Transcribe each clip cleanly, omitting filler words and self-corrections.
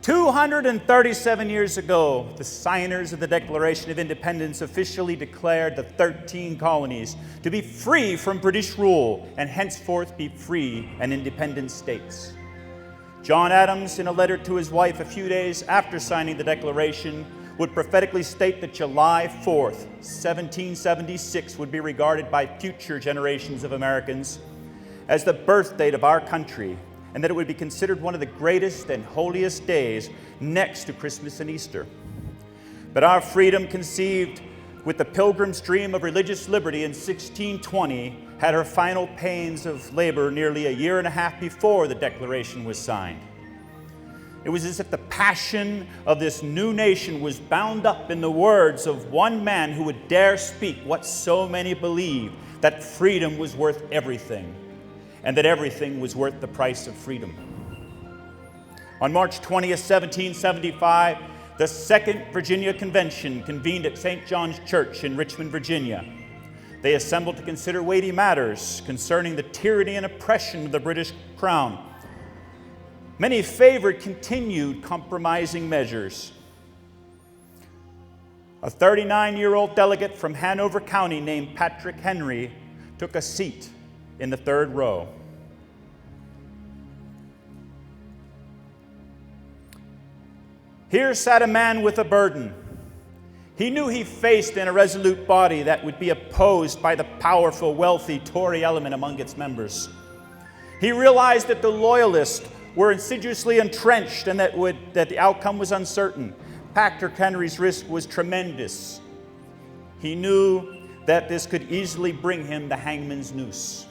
237 years ago, the signers of the Declaration of Independence officially declared the 13 colonies to be free from British rule and henceforth be free and independent states. John Adams, in a letter to his wife a few days after signing the Declaration, would prophetically state that July 4th, 1776 would be regarded by future generations of Americans as the birth date of our country, and that it would be considered one of the greatest and holiest days next to Christmas and Easter. But our freedom, conceived with the Pilgrim's dream of religious liberty in 1620, had her final pains of labor nearly a year and a half before the Declaration was signed. It was as if the passion of this new nation was bound up in the words of one man who would dare speak what so many believed, that freedom was worth everything, and that everything was worth the price of freedom. On March 20th, 1775, the Second Virginia Convention convened at St. John's Church in Richmond, Virginia. They assembled to consider weighty matters concerning the tyranny and oppression of the British Crown. Many favored continued compromising measures. A 39-year-old delegate from Hanover County named Patrick Henry took a seat in the third row. Here sat a man with a burden. He knew he faced an irresolute body that would be opposed by the powerful, wealthy Tory element among its members. He realized that the Loyalists were insidiously entrenched and that the outcome was uncertain. Patrick Henry's risk was tremendous. He knew that this could easily bring him the hangman's noose.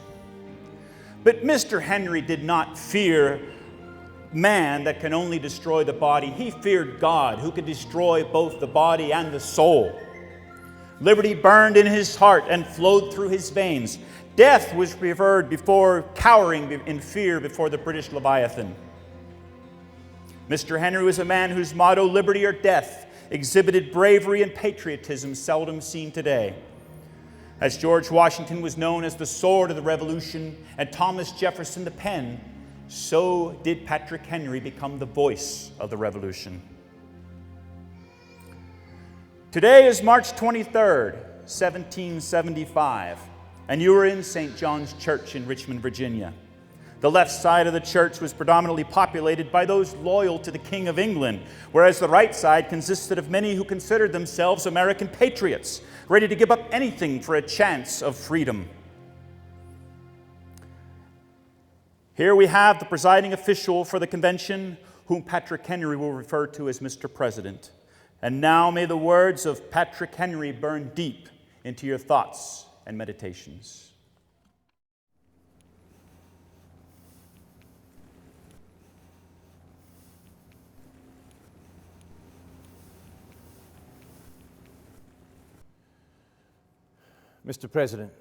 But Mr. Henry did not fear man that can only destroy the body. He feared God, who could destroy both the body and the soul. Liberty burned in his heart and flowed through his veins. Death was preferred before cowering in fear before the British Leviathan. Mr. Henry was a man whose motto, liberty or death, exhibited bravery and patriotism seldom seen today. As George Washington was known as the sword of the Revolution and Thomas Jefferson the pen, so did Patrick Henry become the voice of the Revolution. Today is March 23rd, 1775, and you are in St. John's Church in Richmond, Virginia. The left side of the church was predominantly populated by those loyal to the King of England, whereas the right side consisted of many who considered themselves American patriots, ready to give up anything for a chance of freedom. Here we have the presiding official for the convention, whom Patrick Henry will refer to as Mr. President. And now may the words of Patrick Henry burn deep into your thoughts and meditations. Mr. President,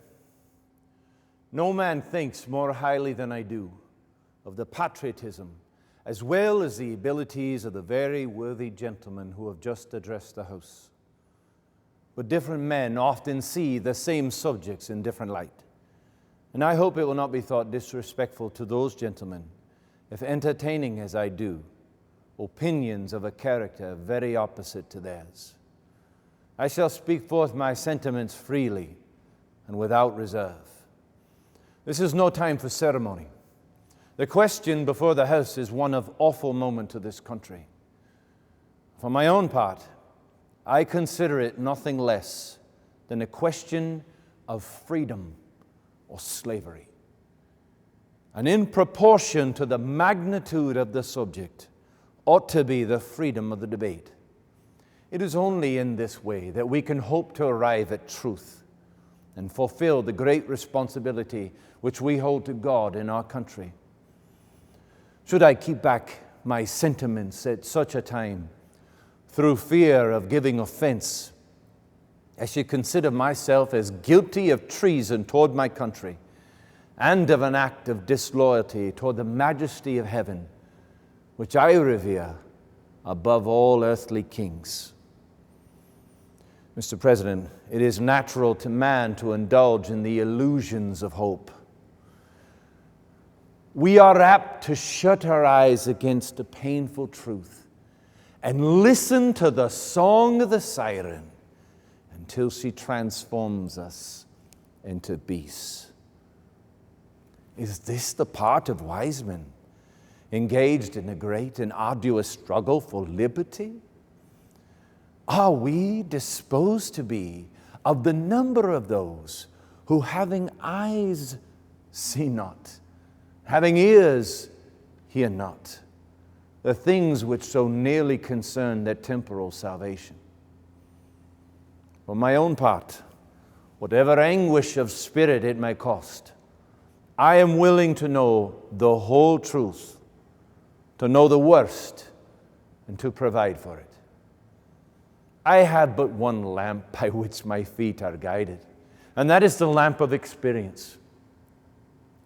no man thinks more highly than I do of the patriotism as well as the abilities of the very worthy gentlemen who have just addressed the House. But different men often see the same subjects in different light. And I hope it will not be thought disrespectful to those gentlemen if, entertaining as I do, opinions of a character very opposite to theirs. I shall speak forth my sentiments freely and without reserve. This is no time for ceremony. The question before the House is one of awful moment to this country. For my own part, I consider it nothing less than a question of freedom or slavery. And in proportion to the magnitude of the subject ought to be the freedom of the debate. It is only in this way that we can hope to arrive at truth and fulfill the great responsibility which we hold to God in our country. Should I keep back my sentiments at such a time through fear of giving offense, I should consider myself as guilty of treason toward my country and of an act of disloyalty toward the majesty of heaven, which I revere above all earthly kings. Mr. President, it is natural to man to indulge in the illusions of hope. We are apt to shut our eyes against a painful truth and listen to the song of the siren until she transforms us into beasts. Is this the part of wise men engaged in a great and arduous struggle for liberty? Are we disposed to be of the number of those who, having eyes, see not, having ears, hear not, the things which so nearly concern their temporal salvation? For my own part, whatever anguish of spirit it may cost, I am willing to know the whole truth, to know the worst, and to provide for it. I have but one lamp by which my feet are guided, and that is the lamp of experience.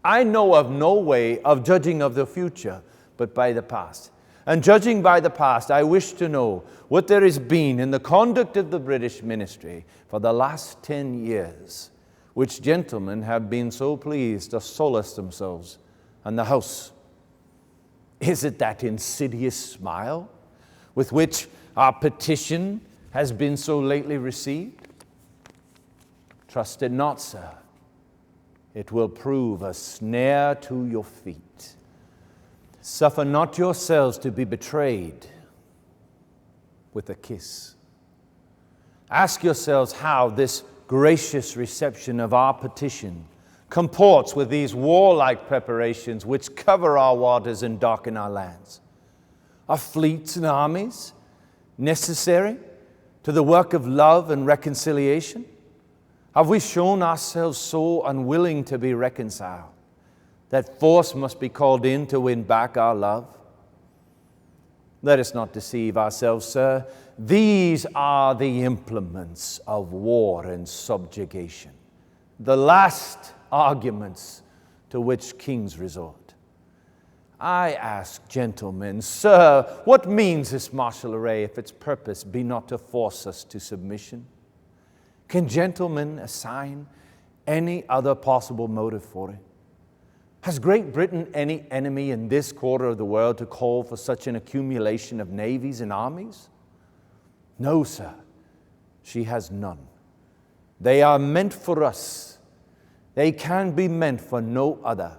I know of no way of judging of the future but by the past. And judging by the past, I wish to know what there has been in the conduct of the British ministry for the last 10 years, which gentlemen have been so pleased to solace themselves in the House. Is it that insidious smile with which our petition has been so lately received? Trust it not, sir. It will prove a snare to your feet. Suffer not yourselves to be betrayed with a kiss. Ask yourselves how this gracious reception of our petition comports with these warlike preparations which cover our waters and darken our lands. Are fleets and armies necessary to the work of love and reconciliation? Have we shown ourselves so unwilling to be reconciled that force must be called in to win back our love? Let us not deceive ourselves, sir. These are the implements of war and subjugation, the last arguments to which kings resort. I ask, gentlemen, sir, what means this martial array if its purpose be not to force us to submission? Can gentlemen assign any other possible motive for it? Has Great Britain any enemy in this quarter of the world to call for such an accumulation of navies and armies? No, sir, she has none. They are meant for us. They can be meant for no other.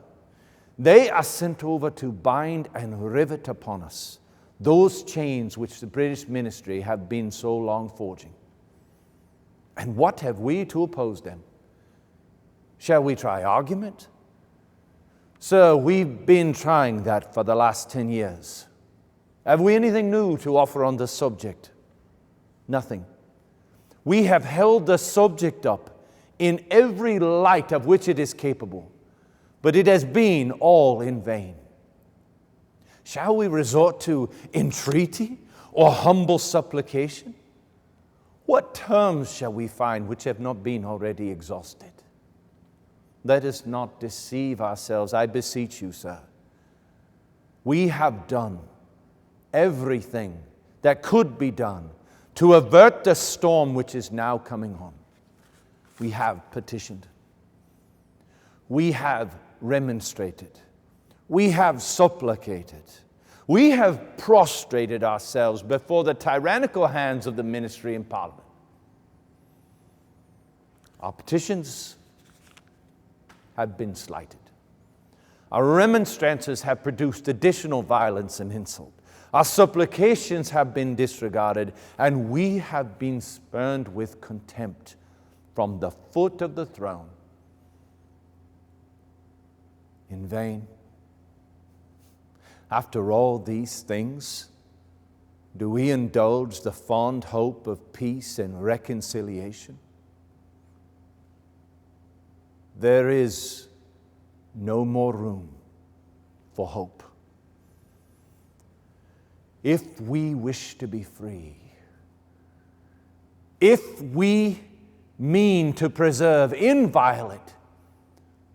They are sent over to bind and rivet upon us those chains which the British ministry have been so long forging. And what have we to oppose them? Shall we try argument? Sir, we've been trying that for the last 10 years. Have we anything new to offer on this subject? Nothing. We have held the subject up in every light of which it is capable, but it has been all in vain. Shall we resort to entreaty or humble supplication? What terms shall we find which have not been already exhausted? Let us not deceive ourselves, I beseech you, sir. We have done everything that could be done to avert the storm which is now coming on. We have petitioned. We have remonstrated. We have supplicated. We have prostrated ourselves before the tyrannical hands of the ministry and Parliament. Our petitions have been slighted. Our remonstrances have produced additional violence and insult. Our supplications have been disregarded, and we have been spurned with contempt from the foot of the throne. In vain. After all these things, do we indulge the fond hope of peace and reconciliation? There is no more room for hope. If we wish to be free, if we mean to preserve inviolate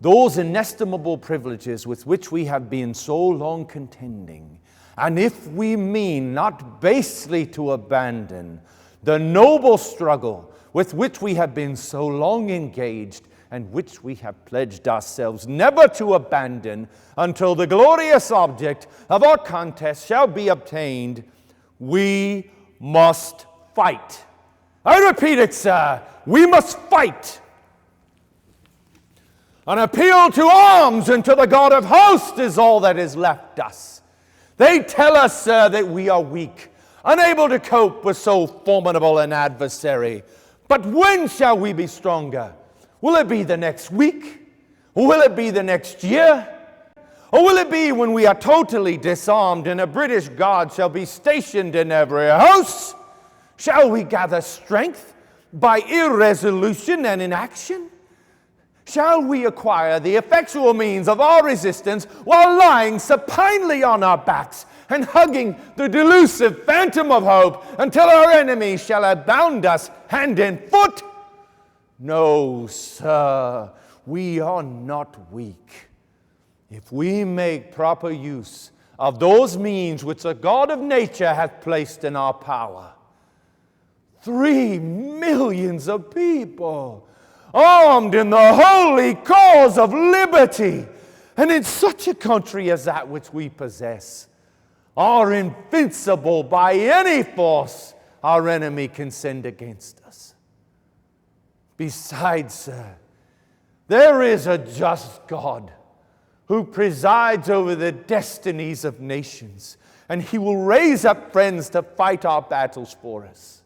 those inestimable privileges with which we have been so long contending, and if we mean not basely to abandon the noble struggle with which we have been so long engaged, and which we have pledged ourselves never to abandon until the glorious object of our contest shall be obtained, We must fight. I repeat it, sir. We must fight. An appeal to arms and to the God of hosts is all that is left us. They tell us, sir, that we are weak, unable to cope with so formidable an adversary. But when shall we be stronger? Will it be the next week? Or will it be the next year? Or will it be when we are totally disarmed and a British guard shall be stationed in every house? Shall we gather strength by irresolution and inaction? Shall we acquire the effectual means of our resistance while lying supinely on our backs and hugging the delusive phantom of hope until our enemy shall have bound us hand and foot? No, sir, we are not weak. If we make proper use of those means which the God of nature hath placed in our power. 3 millions of people armed in the holy cause of liberty, and in such a country as that which we possess, are invincible by any force our enemy can send against us. Besides, sir, there is a just God who presides over the destinies of nations, and he will raise up friends to fight our battles for us.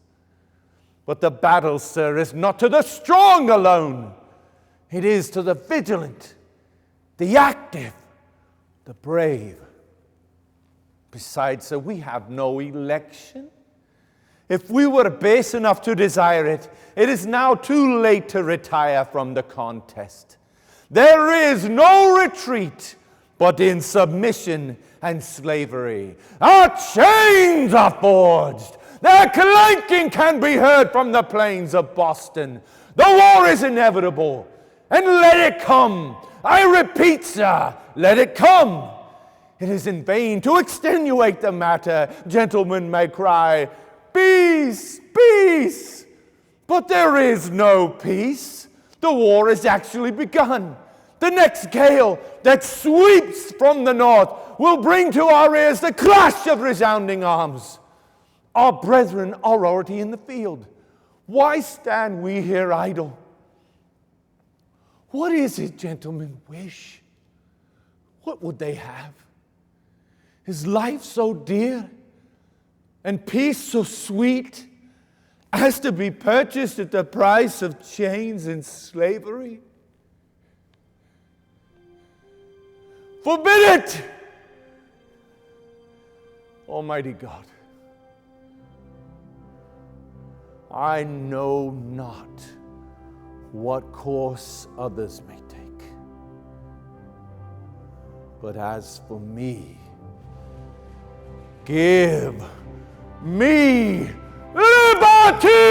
But the battle, sir, is not to the strong alone. It is to the vigilant, the active, the brave. Besides, sir, we have no election. If we were base enough to desire it, it is now too late to retire from the contest. There is no retreat but in submission and slavery. Our chains are forged. Their clanking can be heard from the plains of Boston. The war is inevitable, and let it come. I repeat, sir, let it come. It is in vain to extenuate the matter. Gentlemen may cry, peace, peace. But there is no peace. The war has actually begun. The next gale that sweeps from the north will bring to our ears the clash of resounding arms. Our brethren are already in the field. Why stand we here idle? What is it gentlemen wish? What would they have? Is life so dear and peace so sweet as to be purchased at the price of chains and slavery? Forbid it! Almighty God, I know not what course others may take, but as for me, give me liberty!